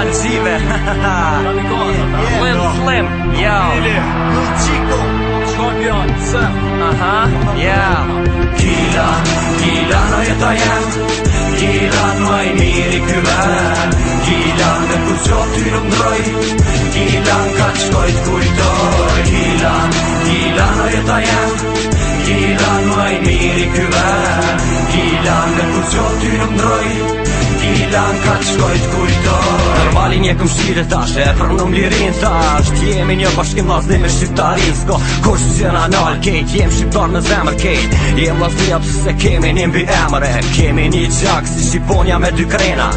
Gilancive. Slim Slim, yo. Lil Chico, Scorpion, Surf. Yeah. Gilan o jeta jem, Gilan maj miri kyver, Gilan dhe ku qo ty nuk ndroj, Gilan ka qkojt kujtoj. Gilan o jeta jem, Gilan maj miri kyver, Gilan dhe ku qo ty nuk ndroj, Gilan ka qkojt kujtoj. Normali një këm shire tash, e për në mlirin tash, t'jemi një bashkim lazni me shqiptarin, s'ko kush që na nal kejt, jem shqiptar në zemër kejt, jem lazni apë se kemi një mbi emre, kemi një gjak si Shqiponja me dy krena,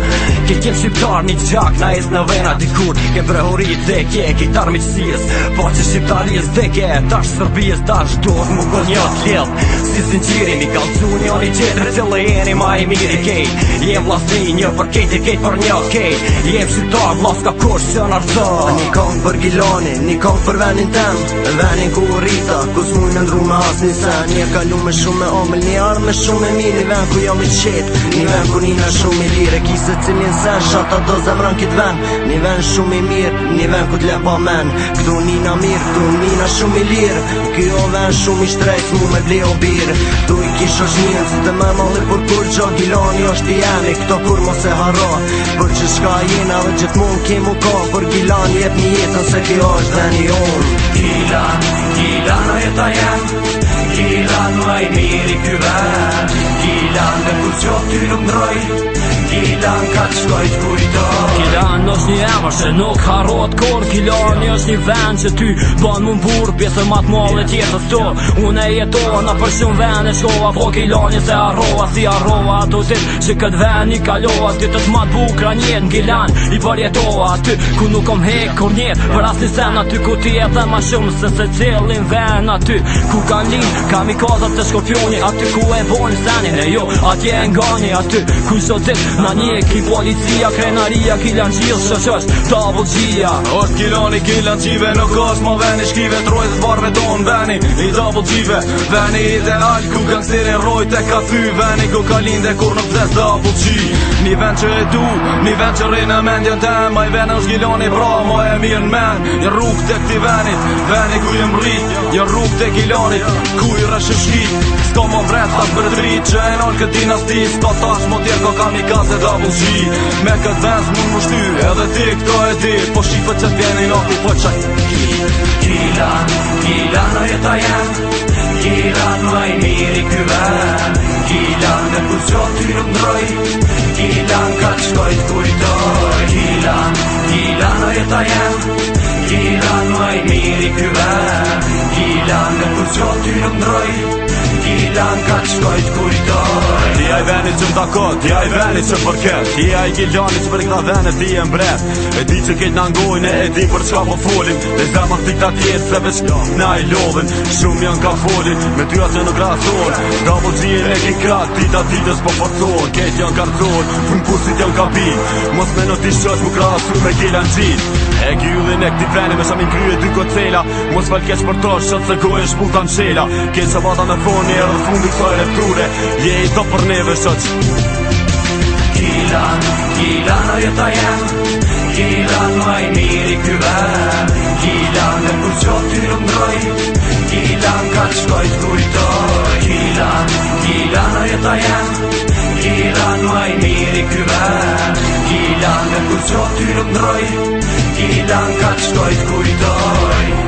kejt jem shqiptar një gjak na es në vena, dikur kem brehurit dhe kje, kejt armiqësis, po që shqiptaris dhe kje, tash Sërbis, tash duhet mu gën një t'ljell, si zinqiri mi kalcu një një qetër, cëllë jeni ma i miri kejt, jem lazni një për kejt e kejt për një kejt, jem shqiptar vlas ka kush që nërzo. Një kong për Gilani, një kong për venin tem, venin ku u rrita, ku s'muj me ndru me as një sen. Një kalu me shumë me omël, një ardh me shumë me mirë, një ven ku jam i qet, një ven ku nina shumë i lirë, e kise cilin sen, shata do zemran kit ven, një ven shumë i mirë, një ven ku t'le pa men, këtu nina mirë, këtu nina shumë i lirë, kjo ven shumë i shtrejt, mu me ble o birë, tu i kish është njën, si të me malli për kur gjo, Gilani është i jemi, këto kur mos e harro, për që shka jena dhe gjithmon kemu ka, për Gilan jep një jetën se kjo është dhe një unë. Gilan o jeta jem, Gilan maj miri kyver, Gilan dhe ku qo ty nuk ndroj, Gilan ka qkojt kujtoj. Gilan është një emër që nuk harrot kur, Gilan është një vend që ty ban më mbur, pjesën mat male tjetës tu, une jetova në për shumë vend e shkova, po Gilani se harrova, si harrova ato dit që këtë vend i kalova, ditët mat bukra njet në Gilan i përjetova, aty ku nuk kom hek kur njet, për as një sen aty ku ti e dhe ma shumë se se cilin vend, aty ku kan lin kamikazat të Skorpioni, aty ku e vojnë senin e jo, atje e ngani, aty ku sot dit na njeki policia, krenaria, Gilanqil, shëshësh, Double-G-ja. Është Gilani, Gilancive, nuk është ma veni shkive, trojtë barve tonë veni, i Double-G-ve, veni ideal, ku gangsterin rojt e ka thy, veni ku ka linde kur nuk vdes Double-G. Një vend që e du, një vend që rrinë në mendjen tem, ma i veni është Gilani, pra ma e mirë në men, një rrug të këti venit, veni ku jem rrit, një rrug të Gilanit, ku i rëshëm shkit, s'ka ma vret sa për drit, që e nol këtë dinasti, s'ka tash mo tjerë ka kamikaze Double-G. Me këtë vend s'mun më shty, edhe ti këto e di, po shifët që t'vjeni naku po qaj. Gilan o jeta jem, Gilan maj miri kyver, Gilan dhe ku qo ty nuk ndroj, Gilan ka qkojt kujtoj. Gilan o jeta jem, Gilan maj miri kyver, Gilan dhe ku qo ty nuk ndroj, Gilan ka qkojt kujtoj. Ti aj venit që m'dakot, ti aj venit që përket, ti aj Gilanit që për këta venet ti e mbret, e di që kejt n'angojnë, e di për qka po folim, dhe zemër t'i këta tjetë se veç na i lovin, shumë janë ka folin, me ty atë në grason, Double-G-in e ki krat, dita ditës po forcon, kejt janë karcon, fun pusit janë ka bin, mos me në t'i shqoq mu krasu me Gilancin, e gyllin e këti veni me shamin krye dy kocela, mos falkesh për tosh qëtë se gojnë shputa në shela, kejt që vata me foni erë dhe fundi kësoj lepture, je i do për neve shëq. Gilan o jeta jem, Gilan maj miri kyver, Gilan dhe ku qo ty nuk ndroj, Gilan ka qkojt kujtoj. Gilan o jeta jem, Gilan maj miri kyver, Gilan dhe ku qo ty nuk ndroj, Gilan ka qkojt kujtoj.